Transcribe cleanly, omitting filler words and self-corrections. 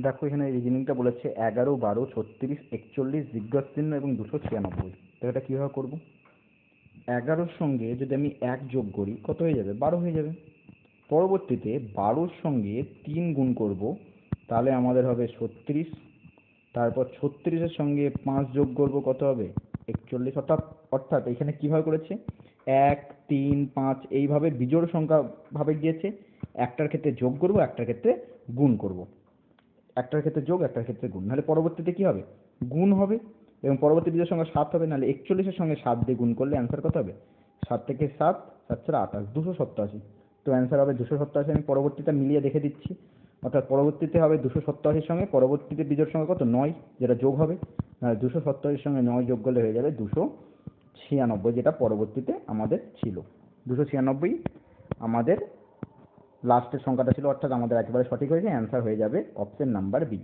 দেখো এখানে রিজনিংটা বলেছে 11, 12, 36, 41 জিজ্ঞাসা চিহ্ন এবং 296। তো এটা কীভাবে করবো? 11-র সঙ্গে যদি আমি 1 যোগ করি কত হয়ে যাবে? 12 হয়ে যাবে। পরবর্তীতে 12-র সঙ্গে 3 গুণ করব, তাহলে আমাদের হবে 36। তারপর 36-এর সঙ্গে 5 যোগ করব, কত হবে? 41। অর্থাৎ এখানে কীভাবে করেছে? 1, 3, 5 এইভাবে বিজোড় সংখ্যা ভাবে গিয়েছে। একটার ক্ষেত্রে যোগ করব, একটার ক্ষেত্রে গুণ করব, একটার ক্ষেত্রে যোগ, একটার ক্ষেত্রে গুণ। নাহলে পরবর্তীতে কী হবে? গুণ হবে এবং পরবর্তী বিজোড় সংখ্যা 7 হবে। নাহলে 41-এর সঙ্গে 7 দিয়ে গুণ করলে অ্যান্সার কত হবে? 7 থেকে 7, 7 4 28, 287। তো অ্যান্সার হবে 287। আমি পরবর্তীটা মিলিয়ে দেখে দিচ্ছি। অর্থাৎ পরবর্তীতে হবে 287-এর সঙ্গে পরবর্তীতে বিজোড় সংখ্যা কত? 9, যেটা যোগ হবে। নাহলে 287-এর সঙ্গে 9 যোগ করলে হয়ে যাবে 296, যেটা পরবর্তীতে আমাদের ছিল। 296 আমাদের লাস্টের সংখ্যাটা ছিল, অর্থাৎ আমাদের একেবারে সঠিক হয়েছে। অ্যান্সার হয়ে যাবে অপশন নাম্বার বি।